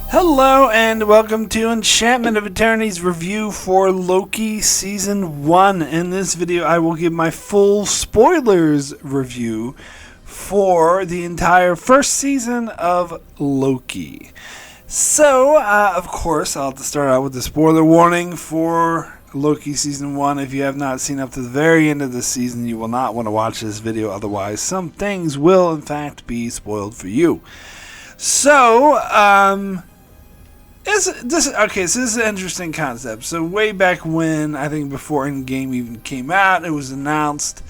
Hello and welcome to Enchantment of Eternity's review for Loki Season 1. In this video I will give my full spoilers review for the entire first season of Loki. So, of course, I'll have to start out with the spoiler warning for Loki Season 1. If you have not seen up to the very end of the season, you will not want to watch this video, otherwise some things will in fact be spoiled for you. So, so this is an interesting concept. So way back when, I think before Endgame even came out, it was announced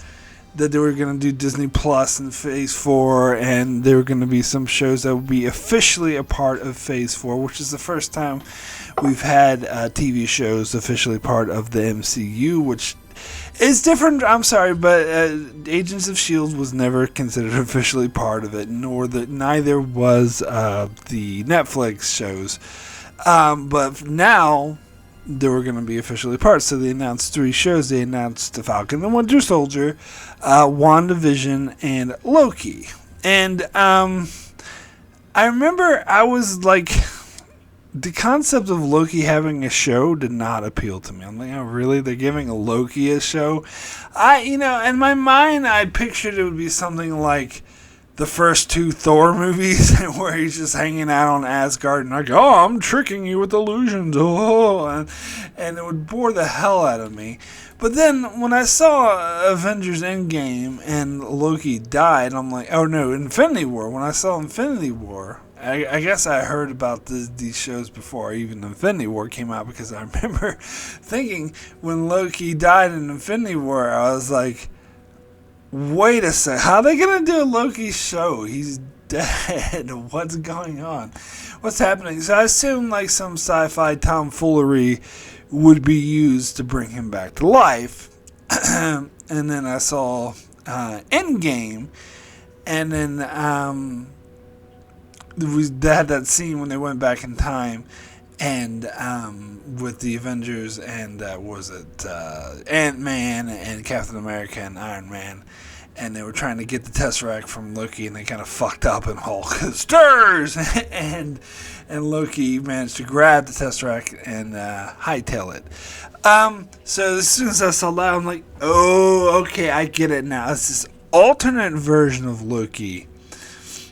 that they were going to do Disney Plus in Phase 4, and there were going to be some shows that would be officially a part of Phase 4, which is the first time we've had TV shows officially part of the MCU, which is different. I'm sorry, but Agents of S.H.I.E.L.D. was never considered officially part of it, neither was the Netflix shows. But now they were going to be officially part. So they announced 3 shows. They announced The Falcon and Winter Soldier, WandaVision, and Loki. And I remember I was like, the concept of Loki having a show did not appeal to me. I'm like, oh, really? They're giving Loki a show? In my mind, I pictured it would be something like the first 2 Thor movies where he's just hanging out on Asgard and like, oh, I'm tricking you with illusions, and it would bore the hell out of me. But then when I saw Avengers Endgame and Loki died, I'm like, oh no, Infinity War. When I saw Infinity War, I guess I heard about these shows before even Infinity War came out, because I remember thinking when Loki died in Infinity War, I was like, wait a sec, how are they going to do a Loki show? He's dead. What's going on? What's happening? So I assume like some sci-fi tomfoolery would be used to bring him back to life. And then I saw Endgame, and then they had that scene when they went back in time, and with the Avengers and Ant-Man and Captain America and Iron Man, and they were trying to get the Tesseract from Loki, and they kind of fucked up, and Hulk stirs, and Loki managed to grab the Tesseract and hightail it. So as soon as I saw that, I'm like, oh, okay, I get it now. It's this alternate version of Loki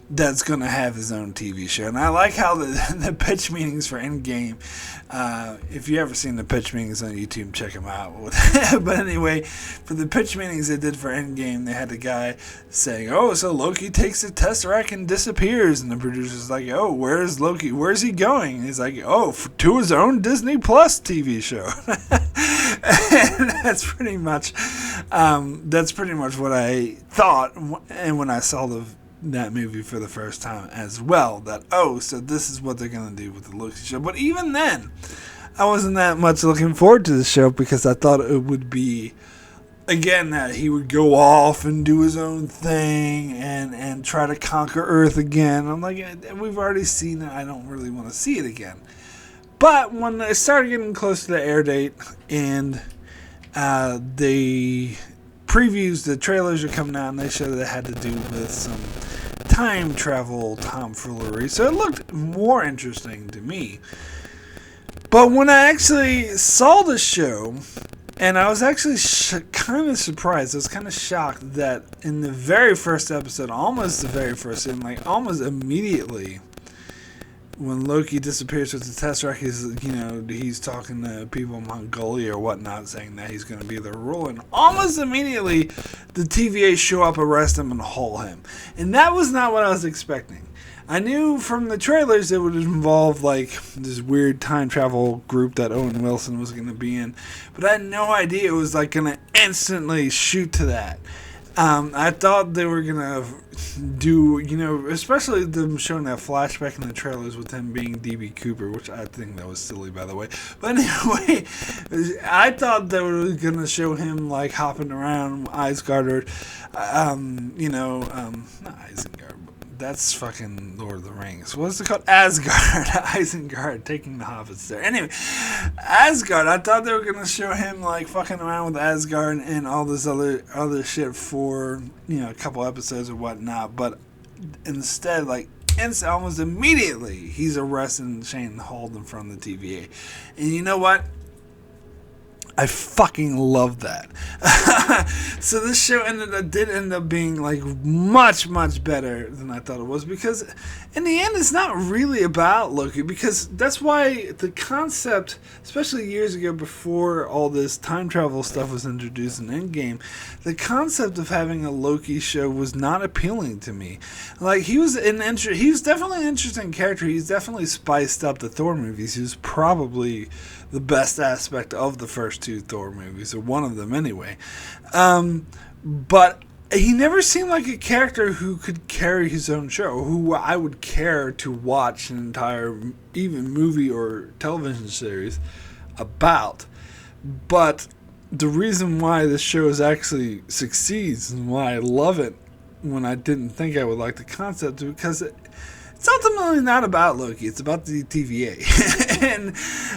that's going to have his own TV show. And I like how the pitch meetings for Endgame, if you ever seen the pitch meetings on YouTube, check them out. But anyway, for the pitch meetings they did for Endgame, they had a guy saying, oh, so Loki takes the Tesseract and disappears. And the producer's like, oh, where's Loki? Where's he going? And he's like, oh, to his own Disney Plus TV show. And that's pretty much what I thought. And when I saw that movie for the first time as well, that, oh, so this is what they're going to do with the Loki show. But even then, I wasn't that much looking forward to the show, because I thought it would be, again, that he would go off and do his own thing and try to conquer Earth again. I'm like, we've already seen it. I don't really want to see it again. But when I started getting close to the air date, and the previews, the trailers are coming out, and they showed that it had to do with some time travel tomfoolery, so it looked more interesting to me. But when I actually saw the show, and I was actually kind of surprised, I was kind of shocked that in the very first episode, almost immediately, when Loki disappears with the Tesseract, he's talking to people in Mongolia or whatnot, saying that he's going to be their ruler. And almost immediately, the TVA show up, arrest him, and haul him. And that was not what I was expecting. I knew from the trailers it would involve like this weird time travel group that Owen Wilson was going to be in, but I had no idea it was like going to instantly shoot to that. I thought they were going to do, especially them showing that flashback in the trailers with him being D.B. Cooper, which I think that was silly, by the way. But anyway, I thought they were going to show him, like, hopping around Isengard, not Isengard, that's fucking Lord of the Rings. What's it called? Asgard. Isengard taking the hobbits there. Anyway, Asgard. I thought they were going to show him, like, fucking around with Asgard and all this other shit for, a couple episodes or whatnot. But instead, like, almost immediately, he's arresting Shane and hauled in front of the TVA. And you know what? I fucking love that. So this show did end up being like much, much better than I thought it was, because in the end it's not really about Loki, because that's why the concept, especially years ago before all this time travel stuff was introduced in Endgame, the concept of having a Loki show was not appealing to me. Like, he was definitely an interesting character. He's definitely spiced up the Thor movies. He was probably the best aspect of the first two Thor movies, or one of them anyway. But he never seemed like a character who could carry his own show, who I would care to watch an entire even movie or television series about. But the reason why this show actually succeeds and why I love it when I didn't think I would like the concept is because it's ultimately not about Loki. It's about the TVA.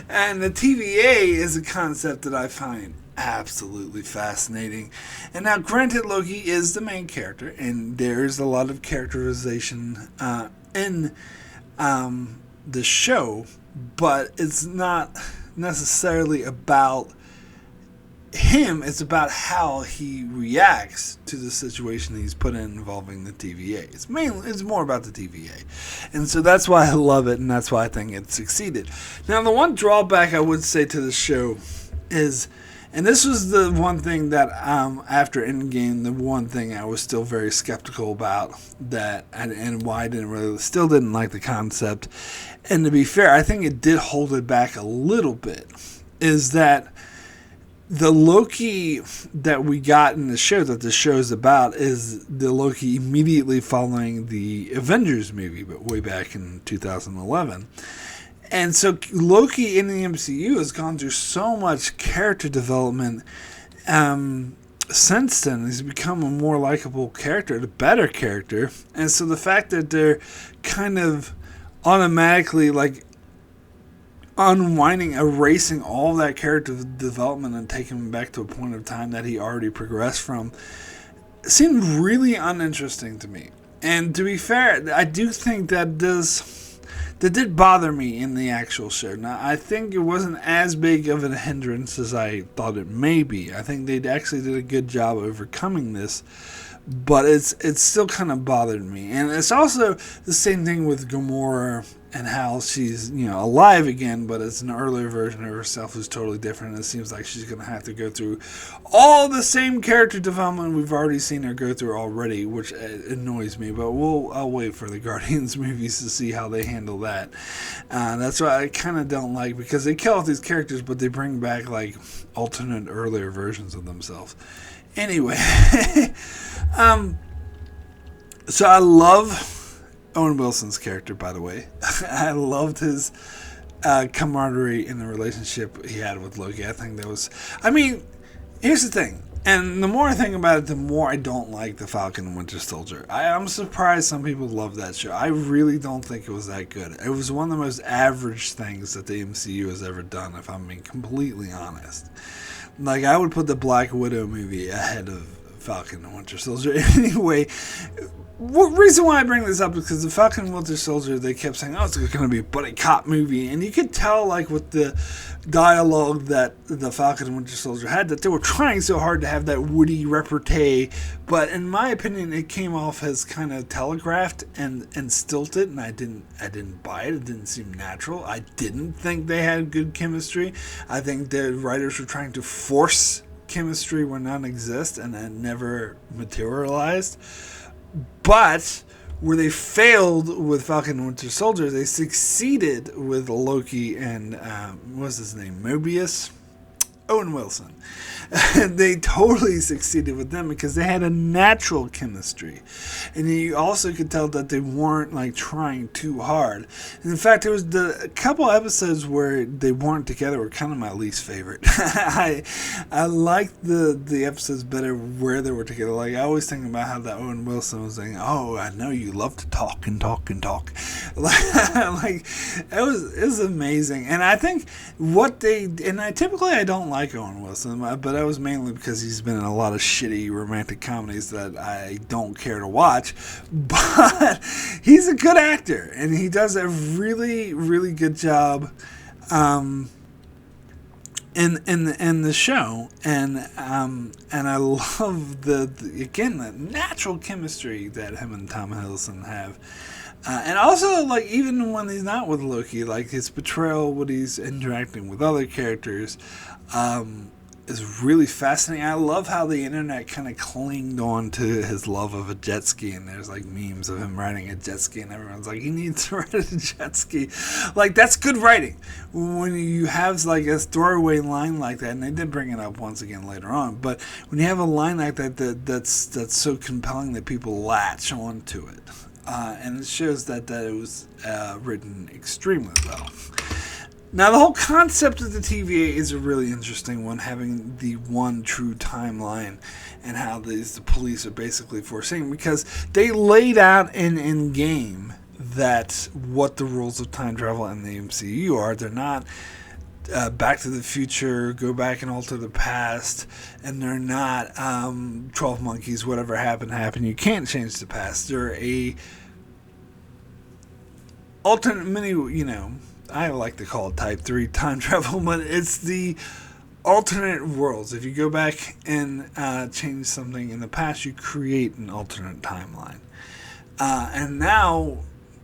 and the TVA is a concept that I find absolutely fascinating. And now, granted, Loki is the main character, and there's a lot of characterization in the show, but it's not necessarily about him. It's about how he reacts to the situation he's put in involving the TVA. It's more about the TVA, and so that's why I love it, and that's why I think it succeeded. Now, the one drawback I would say to the show is, and this was the one thing that after Endgame, the one thing I was still very skeptical about, that and why I still didn't like the concept, and to be fair, I think it did hold it back a little bit, is that the Loki that we got in the show, that the show's about, is the Loki immediately following the Avengers movie, but way back in 2011. And so Loki in the MCU has gone through so much character development since then. He's become a more likable character, a better character. And so the fact that they're kind of automatically like unwinding, erasing all that character development and taking him back to a point of time that he already progressed from, seemed really uninteresting to me. And to be fair, I do think that did bother me in the actual show. Now, I think it wasn't as big of a hindrance as I thought it may be. I think they actually did a good job overcoming this, but it's still kind of bothered me. And it's also the same thing with Gamora and how she's, alive again, but it's an earlier version of herself who's totally different. And it seems like she's going to have to go through all the same character development we've already seen her go through already, which annoys me. But I'll wait for the Guardians movies to see how they handle that. That's what I kind of don't like, because they kill off these characters, but they bring back like alternate earlier versions of themselves. Anyway, so I love Owen Wilson's character, by the way. I loved his camaraderie in the relationship he had with Loki. I think that was... here's the thing. And the more I think about it, the more I don't like The Falcon and Winter Soldier. I'm surprised some people love that show. I really don't think it was that good. It was one of the most average things that the MCU has ever done, if I'm being completely honest. Like, I would put the Black Widow movie ahead of Falcon and Winter Soldier. Anyway, reason why I bring this up is because the Falcon and Winter Soldier, they kept saying, it's going to be a buddy cop movie. And you could tell, like, with the dialogue that the Falcon and Winter Soldier had, that they were trying so hard to have that witty repartee. But in my opinion, it came off as kind of telegraphed and stilted, and I didn't buy it. It didn't seem natural. I didn't think they had good chemistry. I think the writers were trying to force chemistry where none exists, and it never materialized. But where they failed with Falcon and Winter Soldier, they succeeded with Loki and what's his name, Mobius? Owen Wilson. They totally succeeded with them because they had a natural chemistry. And you also could tell that they weren't like trying too hard. And in fact, there was a couple episodes where they weren't together were kind of my least favorite. I liked the episodes better where they were together. Like, I always think about how that Owen Wilson was saying, I know you love to talk and talk and talk. Like, it was amazing. And I think I typically don't like like Owen Wilson, but that was mainly because he's been in a lot of shitty romantic comedies that I don't care to watch. But he's a good actor, and he does a really, really good job in the show, and I love the natural chemistry that him and Tom Hiddleston have. And also, like, even when he's not with Loki, like, his portrayal when he's interacting with other characters is really fascinating. I love how the internet kind of clinged on to his love of a jet ski, and there's, like, memes of him riding a jet ski, and everyone's like, he needs to ride a jet ski. Like, that's good writing. When you have, like, a throwaway line like that, and they did bring it up once again later on, but when you have a line like that's so compelling that people latch onto it. And it shows that it was written extremely well. Now, the whole concept of the TVA is a really interesting one, having the one true timeline and how the police are basically foreseeing, because they laid out in game that what the rules of time travel in the MCU are. They're not Back to the Future, go back and alter the past, and they're not 12 Monkeys, whatever happened. You can't change the past. They're a alternate mini, I like to call it Type 3 time travel, but it's the alternate worlds. If you go back and change something in the past, you create an alternate timeline. And now,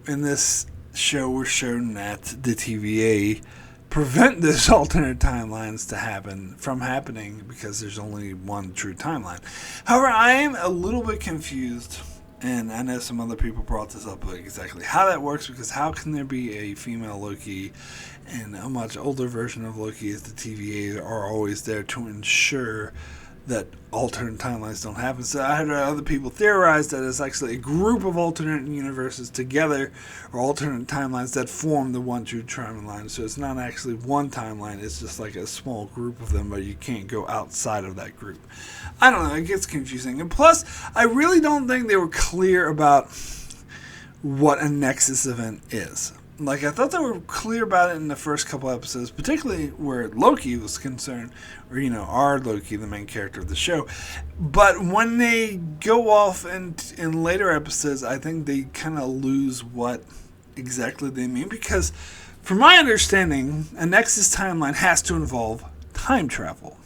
in this show, we're shown that the TVA prevent those alternate timelines from happening because there's only one true timeline. However, I am a little bit confused, and I know some other people brought this up, exactly how that works, because how can there be a female Loki and a much older version of Loki as the TVA are always there to ensure that alternate timelines don't happen? So I heard other people theorize that it's actually a group of alternate universes together, or alternate timelines that form the one true timeline. So it's not actually one timeline, it's just like a small group of them, but you can't go outside of that group. I don't know, it gets confusing. And plus, I really don't think they were clear about what a Nexus event is. Like, I thought they were clear about it in the first couple episodes, particularly where Loki was concerned, or, our Loki, the main character of the show. But when they go off in later episodes, I think they kind of lose what exactly they mean, because from my understanding, a Nexus timeline has to involve time travel.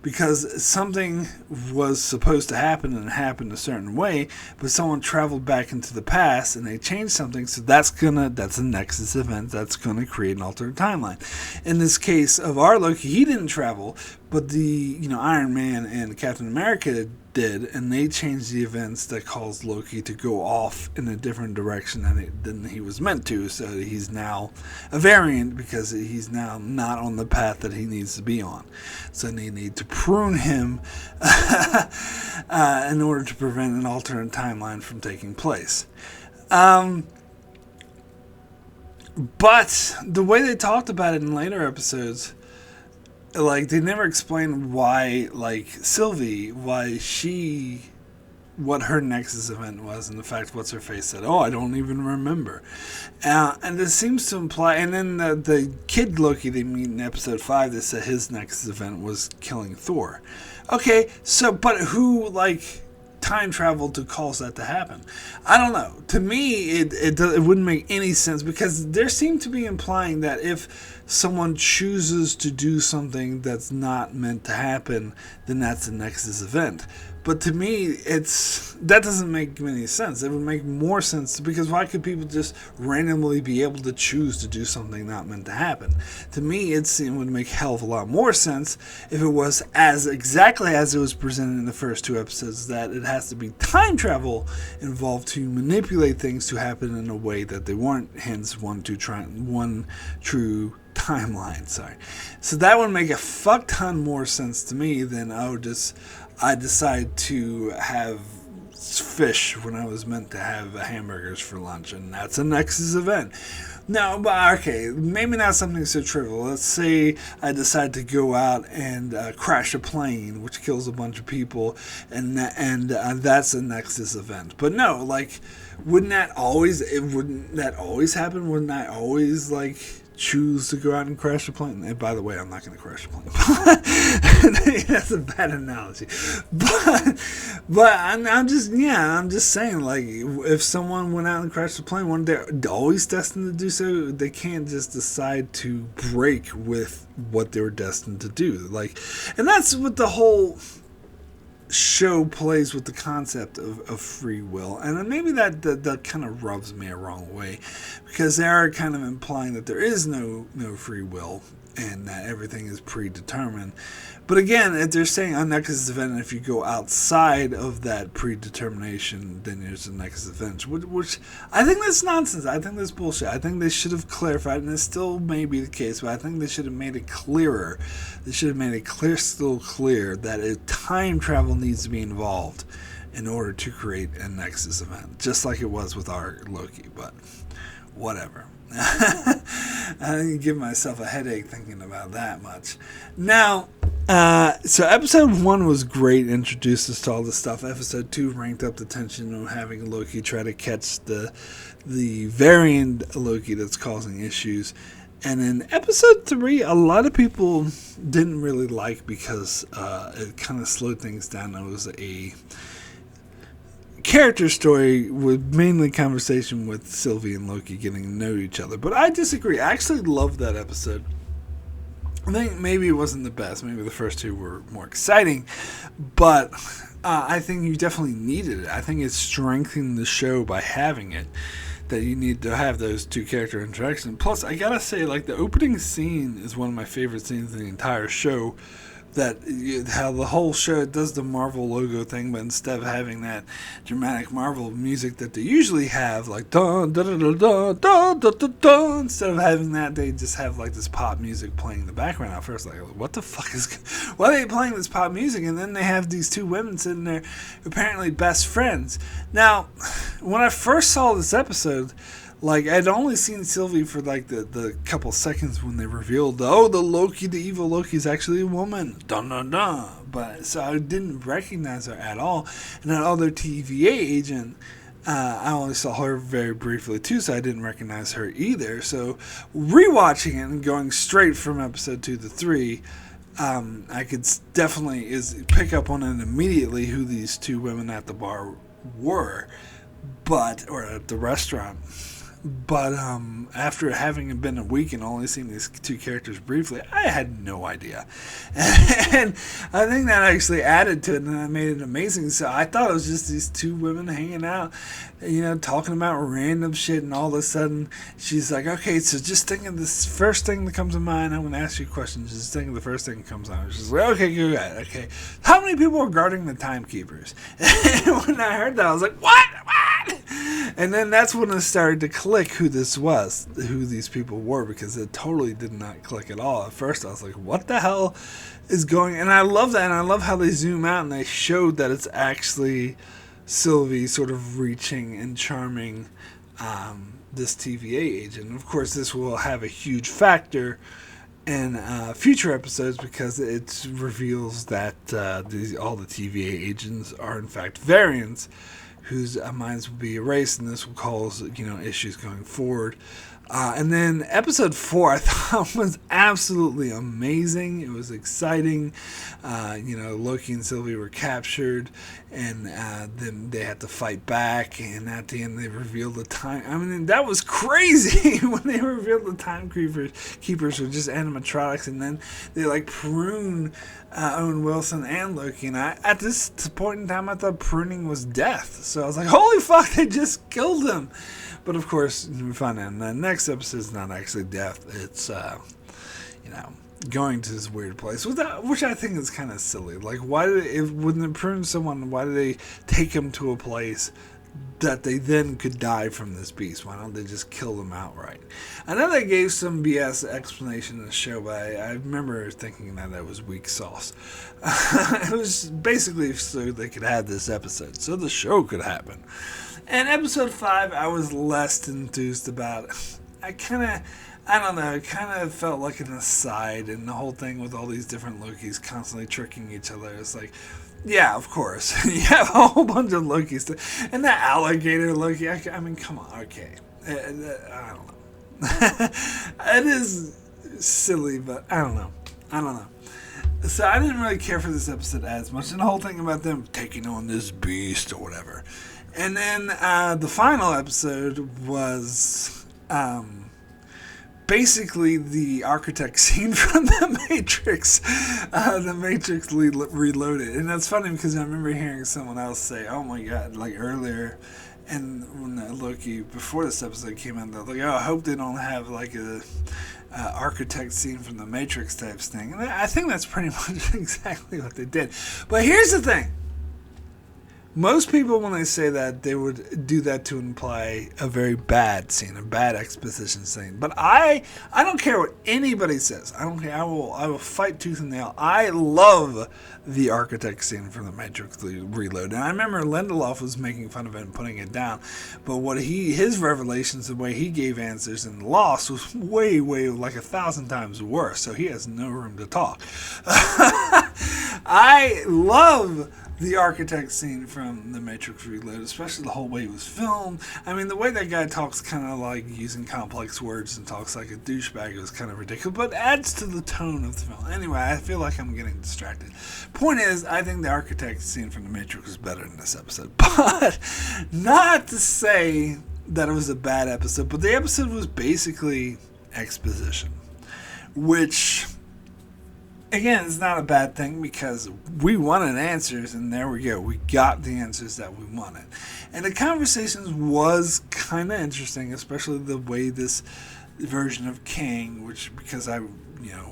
Because something was supposed to happen and happened a certain way, but someone traveled back into the past and they changed something, so that's a Nexus event that's gonna create an alternate timeline. In this case of our Loki, he didn't travel, but the Iron Man and Captain America did, and they changed the events that caused Loki to go off in a different direction than he was meant to. So he's now a variant because he's now not on the path that he needs to be on. So they need to prune him in order to prevent an alternate timeline from taking place. But the way they talked about it in later episodes, like, they never explained why, like, Sylvie, what her Nexus event was, and the fact what's her face said, I don't even remember. And this seems to imply, and then the kid Loki they meet in episode 5, they said his Nexus event was killing Thor. Okay, so, but who, like, time travel to cause that to happen? I don't know. To me, it wouldn't make any sense, because there seemed to be implying that if someone chooses to do something that's not meant to happen, then that's a Nexus event. But to me, that doesn't make any sense. It would make more sense, because why could people just randomly be able to choose to do something not meant to happen? To me, it would make a hell of a lot more sense if it was exactly as it was presented in the first 2 episodes, that it has to be time travel involved to manipulate things to happen in a way that they weren't, hence one true timeline. So that would make a fuck ton more sense to me than I decide to have fish when I was meant to have hamburgers for lunch, and that's a Nexus event. No, but okay, maybe not something so trivial. Let's say I decide to go out and crash a plane, which kills a bunch of people, and that's a Nexus event. But no, like, wouldn't that always happen? Wouldn't I always, like, choose to go out and crash a plane. And by the way, I'm not going to crash a plane. That's a bad analogy. But I'm just saying, like, if someone went out and crashed a plane, one they're always destined to do so. They can't just decide to break with what they were destined to do. Like, and that's what the whole show plays with, the concept of free will, and then maybe that kind of rubs me a wrong way, because they are kind of implying that there is no free will and that everything is predetermined. But again, if they're saying a nexus event, and if you go outside of that predetermination, then there's a nexus event, which I think that's nonsense. I think that's bullshit. I think they should have clarified, and it still may be the case, but I think they should have made it clearer. They should have made it crystal clear that time travel needs to be involved in order to create a nexus event, just like it was with our Loki, but whatever. I didn't give myself a headache thinking about that much. Now, so episode 1 was great, introduced us to all this stuff. Episode 2 ranked up the tension of having Loki try to catch the variant Loki that's causing issues. And in episode 3, a lot of people didn't really like, because it kind of slowed things down. It was a character story with mainly conversation with Sylvie and Loki getting to know each other. But I disagree. I actually loved that episode. I think maybe it wasn't the best. Maybe the first 2 were more exciting. But I think you definitely needed it. I think it strengthened the show by having it, that you need to have those 2 character interactions. Plus, I gotta say, like, the opening scene is one of my favorite scenes in the entire show. That how the whole show does the Marvel logo thing, but instead of having that dramatic Marvel music that they usually have, like dun dun dun dun dun dun dun dun, instead of having that, they just have like this pop music playing in the background. At first, like, what the fuck why are they playing this pop music? And then they have these 2 women sitting there, apparently best friends. Now, when I first saw this episode, like, I'd only seen Sylvie for, like, the couple seconds when they revealed, the Loki, the evil Loki, is actually a woman. Dun, dun, dun. But, so I didn't recognize her at all. And that other TVA agent, I only saw her very briefly, too, so I didn't recognize her either. So, rewatching it and going straight from episode 2 to 3, I could definitely pick up on it immediately who these 2 women at the bar were, or at the restaurant. But after having been a week and only seeing these 2 characters briefly, I had no idea. And I think that actually added to it, and that made it amazing. So I thought it was just these 2 women hanging out, talking about random shit, and all of a sudden she's like, okay, so just think of this first thing that comes to mind. I'm going to ask you questions. Just think of the first thing that comes on. She's like, okay, go ahead. Okay. How many people are guarding the timekeepers? And when I heard that, I was like, what? And then that's when it started to click who these people were, because it totally did not click at all. At first I was like, what the hell is going on? And I love that, and I love how they zoom out and they showed that it's actually Sylvie sort of reaching and charming this TVA agent. And of course, this will have a huge factor in future episodes, because it reveals that all the TVA agents are in fact variants whose minds will be erased, and this will cause issues going forward. And then episode 4 I thought was absolutely amazing. It was exciting. Loki and Sylvie were captured, and then they had to fight back, and at the end they revealed the time. I mean, that was crazy when they revealed the timekeepers were just animatronics, and then they like prune Owen Wilson and Loki. And at this point in time, I thought pruning was death. So I was like, holy fuck, they just killed him. But of course, we find out in the next episode is not actually death. It's, going to this weird place, which I think is kind of silly. Like, why when they prune someone, why do they take them to a place that they then could die from this beast? Why don't they just kill them outright? I know they gave some BS explanation in the show, but I remember thinking that was weak sauce. It was basically so they could have this episode, so the show could happen. And episode 5, I was less enthused about. I don't know, it kind of felt like an aside, and the whole thing with all these different Lokis constantly tricking each other. It's like, yeah, of course. You have a whole bunch of Lokis. And that alligator Loki, I mean, come on, okay. I don't know. It is silly, but I don't know. So I didn't really care for this episode as much, and the whole thing about them taking on this beast or whatever. And then the final episode was basically the architect scene from the Matrix, Reloaded. And that's funny because I remember hearing someone else say, "Oh my god!" like earlier. And when Loki, before this episode came out, they're like, "Oh, I hope they don't have like a architect scene from the Matrix types thing." And I think that's pretty much exactly what they did. But here's the thing. Most people, when they say that, they would do that to imply a very bad scene, a bad exposition scene. But I don't care what anybody says. I don't care. I will fight tooth and nail. I love the architect scene from the Matrix Reload, and I remember Lindelof was making fun of it and putting it down. But his revelations, the way he gave answers in Lost, was way like 1,000 times worse. So he has no room to talk. I love the architect scene from The Matrix Reloaded, especially the whole way it was filmed. I mean, the way that guy talks kind of like using complex words and talks like a douchebag is kind of ridiculous, but adds to the tone of the film. Anyway, I feel like I'm getting distracted. Point is, I think the architect scene from The Matrix was better in this episode. But not to say that it was a bad episode, but the episode was basically exposition, which... Again, it's not a bad thing because we wanted answers, and there we go. We got the answers that we wanted. And the conversations was kind of interesting, especially the way this version of King, which because I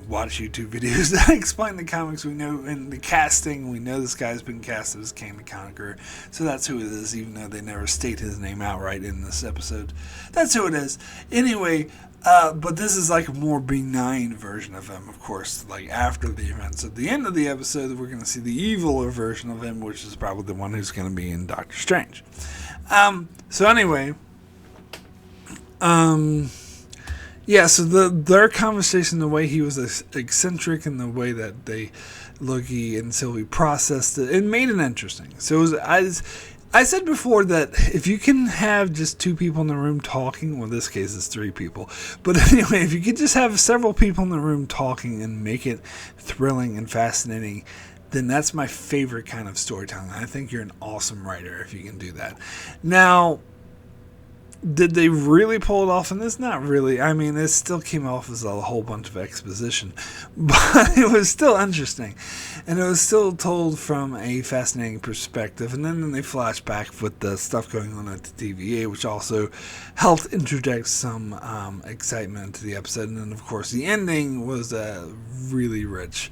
watch YouTube videos that explain the comics, we know, and the casting, we know this guy's been casted as King the Conqueror, so that's who it is, even though they never state his name outright in this episode. That's who it is. Anyway, but this is like a more benign version of him, of course, like after the events. At the end of the episode, we're going to see the eviler version of him, which is probably the one who's going to be in Doctor Strange. So anyway, yeah, so their conversation, the way he was eccentric and the way that Loki and Sylvie processed it made it interesting. So I said before that if you can have just two people in the room talking, well, in this case it's three people, but anyway, if you could just have several people in the room talking and make it thrilling and fascinating, then that's my favorite kind of storytelling. I think you're an awesome writer if you can do that. Now, did they really pull it off in this? Not really. I mean, it still came off as a whole bunch of exposition, but it was still interesting, and it was still told from a fascinating perspective. And then they flash back with the stuff going on at the TVA, which also helped interject some excitement to the episode. And then, of course, the ending was really rich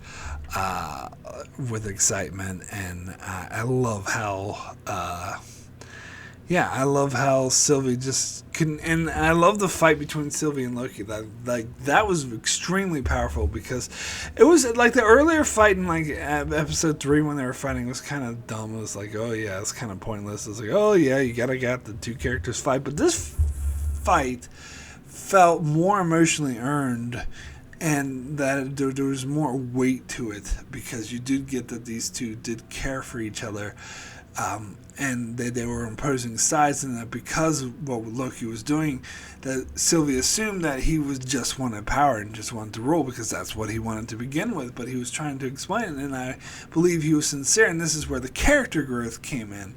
with excitement, and I love how... I love how Sylvie just couldn't, and I love the fight between Sylvie and Loki. That was extremely powerful because it was like the earlier fight in like episode 3 when they were fighting was kind of dumb. It was like, oh yeah, it's kind of pointless. It was like, oh yeah, you gotta get the two characters fight, but this fight felt more emotionally earned, and that there was more weight to it because you did get that these two did care for each other. And they were imposing sides, and that because of what Loki was doing, that Sylvie assumed that he was just wanted power and just wanted to rule because that's what he wanted to begin with, but he was trying to explain it, and I believe he was sincere, and this is where the character growth came in,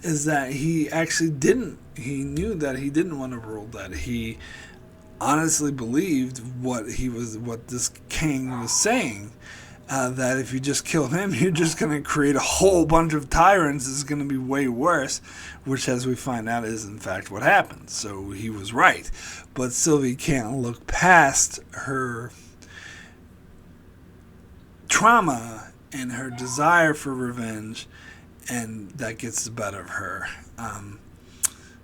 is that he actually he knew that he didn't want to rule, that he honestly believed what this king was saying. That if you just kill him, you're just going to create a whole bunch of tyrants. It's going to be way worse, which, as we find out, is in fact what happened. So he was right. But Sylvie can't look past her trauma and her desire for revenge, and that gets the better of her.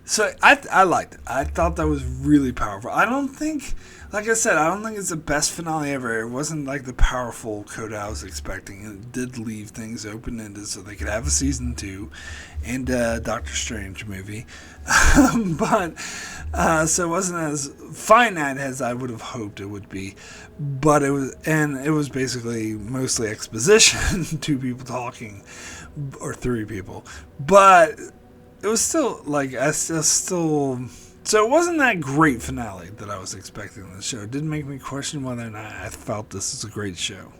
So I liked it. I thought that was really powerful. I don't think... Like I said, I don't think it's the best finale ever. It wasn't like the powerful coda I was expecting. It did leave things open-ended so they could have a season 2 and a Doctor Strange movie. But so it wasn't as finite as I would have hoped it would be. But it was basically mostly exposition, 2 people talking, or 3 people. But it was still, like, I still So it wasn't that great finale that I was expecting in the show. It didn't make me question whether or not I felt this was a great show.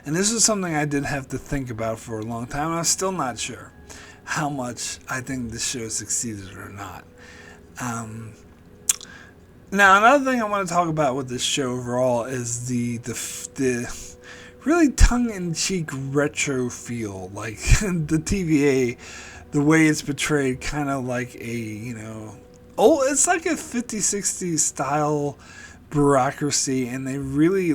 And this was something I did have to think about for a long time. I'm still not sure how much I think this show succeeded or not. Now, another thing I want to talk about with this show overall is the really tongue-in-cheek retro feel. Like, the TVA, the way it's portrayed, kind of like a, it's like a 50s, 60s style bureaucracy, and they really,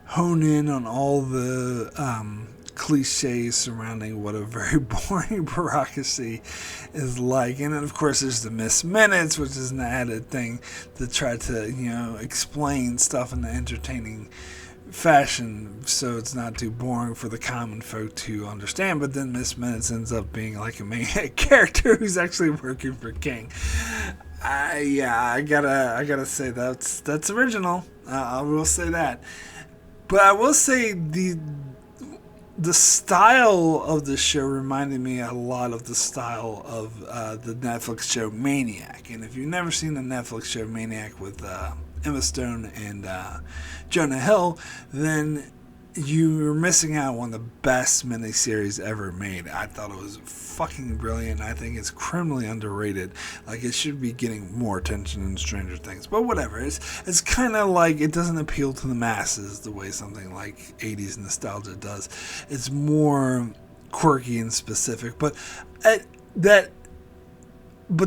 hone in on all the cliches surrounding what a very boring bureaucracy is like. And then, of course, there's the missed minutes, which is an added thing to try to, explain stuff in an entertaining fashion so it's not too boring for the common folk to understand. But then Miss Minutes ends up being like a main character who's actually working for King. I gotta say that's original. I will say that. But I will say the style of the show reminded me a lot of the style of the Netflix show Maniac. And if you've never seen the Netflix show Maniac with Emma Stone and Jonah Hill, then you're missing out on one of the best miniseries ever made. I thought it was fucking brilliant. I think it's criminally underrated. Like, it should be getting more attention than Stranger Things. But whatever. It's kind of like it doesn't appeal to the masses the way something like 80s nostalgia does. It's more quirky and specific. But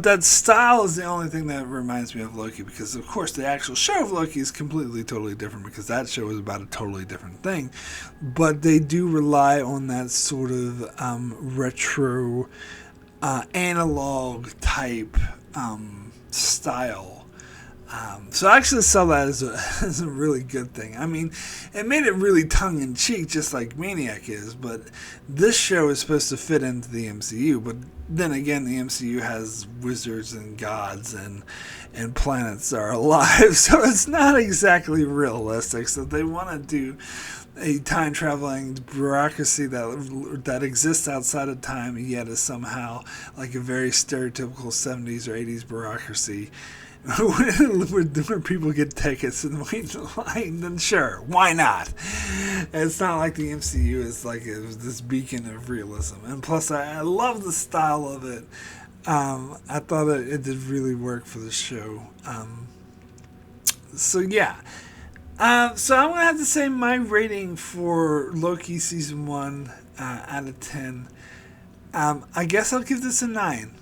that style is the only thing that reminds me of Loki, because, of course, the actual show of Loki is completely, totally different, because that show is about a totally different thing. But they do rely on that sort of retro, analog type style. So I actually saw that as a really good thing. I mean, it made it really tongue-in-cheek, just like Maniac is, but this show is supposed to fit into the MCU, but then again, the MCU has wizards and gods and planets that are alive, so it's not exactly realistic. So they want to do a time-traveling bureaucracy that exists outside of time, yet is somehow like a very stereotypical 70s or 80s bureaucracy, where people get tickets and wait in line. Then sure, why not? It's not like the MCU is like this beacon of realism. And plus, I love the style of it. I thought it did really work for the show. So yeah. So I'm gonna have to say my rating for Loki season 1 out of 10. I guess I'll give this a 9.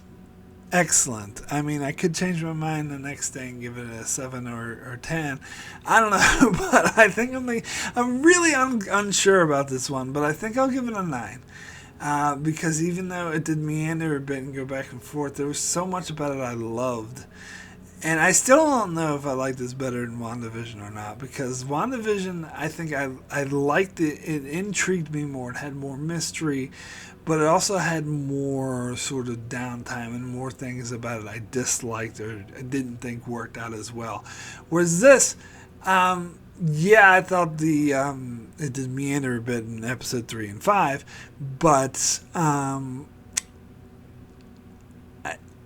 Excellent. I mean, I could change my mind the next day and give it a 7 or 10. I don't know, but I think I'm really unsure about this one, but I think I'll give it a 9. Because even though it did meander a bit and go back and forth, there was so much about it I loved. And I still don't know if I like this better than WandaVision or not, because WandaVision, I think I liked it. It intrigued me more. It had more mystery, but it also had more sort of downtime and more things about it I disliked or I didn't think worked out as well. Whereas this, I thought it did meander a bit in episode 3 and 5, but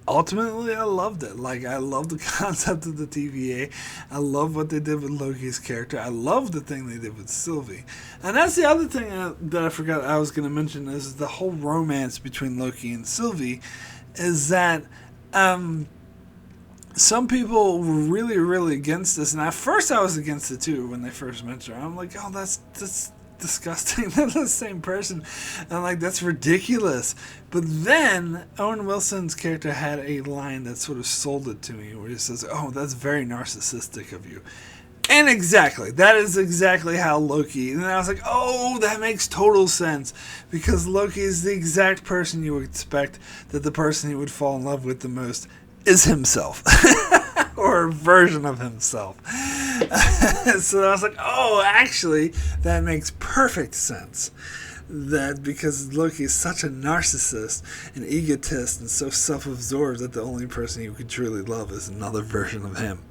ultimately, I loved it. Like, I love the concept of the TVA. I love what they did with Loki's character. I love the thing they did with Sylvie. And that's the other thing that I forgot I was going to mention, is the whole romance between Loki and Sylvie, is that some people were really, really against this. And at first I was against it too when they first mentioned her. I'm like, oh, that's disgusting. They're the same person. And I'm like, that's ridiculous. But then Owen Wilson's character had a line that sort of sold it to me, where he says, oh, that's very narcissistic of you. And exactly, that is exactly how Loki, and I was like, oh, that makes total sense, because Loki is the exact person you would expect that the person he would fall in love with the most is himself. Or a version of himself. So I was like, oh, actually, that makes perfect sense. That because Loki is such a narcissist, an egotist, and so self-absorbed that the only person you could truly love is another version of him.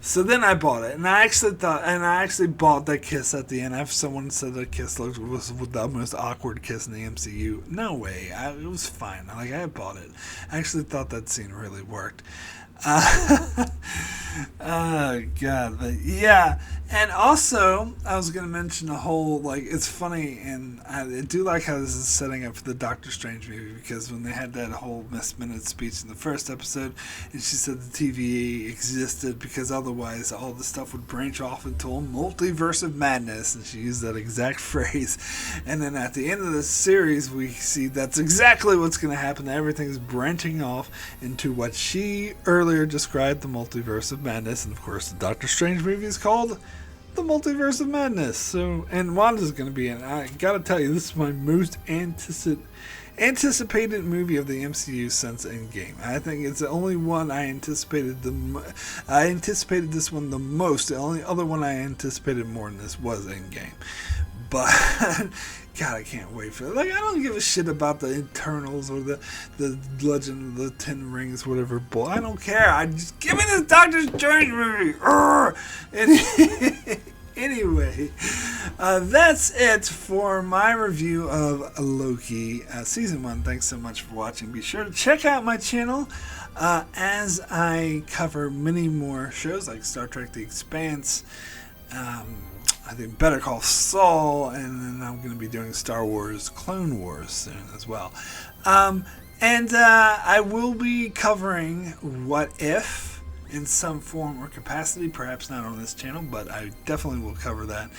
So then I bought it, and I actually bought that kiss at the end. If someone said the kiss was the most awkward kiss in the MCU, no way. It was fine. I bought it. I actually thought that scene really worked. Oh god, but yeah. And also, I was gonna mention a whole it's funny, and I do like how this is setting up for the Doctor Strange movie, because when they had that whole minute speech in the first episode, and she said the TVA existed because otherwise all the stuff would branch off into a multiverse of madness, and she used that exact phrase. And then at the end of this series, we see that's exactly what's gonna happen. Everything's branching off into what she earlier described, the multiverse of madness, and of course the Doctor Strange movie is called the Multiverse of Madness. So, and Wanda's going to be in it. I gotta tell you, this is my most anticipated movie of the MCU since Endgame. I think it's the only one I anticipated I anticipated this one the most. The only other one I anticipated more than this was Endgame. But God, I can't wait for it. I don't give a shit about the Eternals or the Legend of the Ten Rings, whatever. Bull. I don't care. I just give me this Doctor Strange movie. Anyway, that's it for my review of Loki Season 1. Thanks so much for watching. Be sure to check out my channel as I cover many more shows like Star Trek The Expanse, I think Better Call Saul, and then I'm going to be doing Star Wars Clone Wars soon as well. And I will be covering What If in some form or capacity, perhaps not on this channel, but I definitely will cover that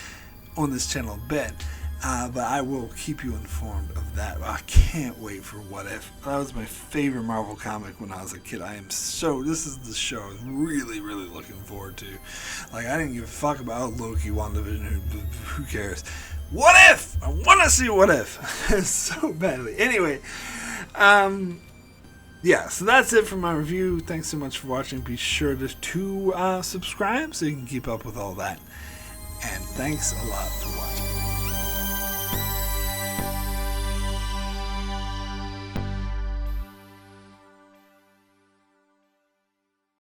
on this channel a bit. But I will keep you informed of that. I can't wait for What If. That was my favorite Marvel comic when I was a kid. This is the show I was really, really looking forward to. I didn't give a fuck about Loki, WandaVision, who cares? What If? I want to see What If so badly. Anyway, yeah, so that's it for my review. Thanks so much for watching. Be sure to subscribe so you can keep up with all that. And thanks a lot for watching.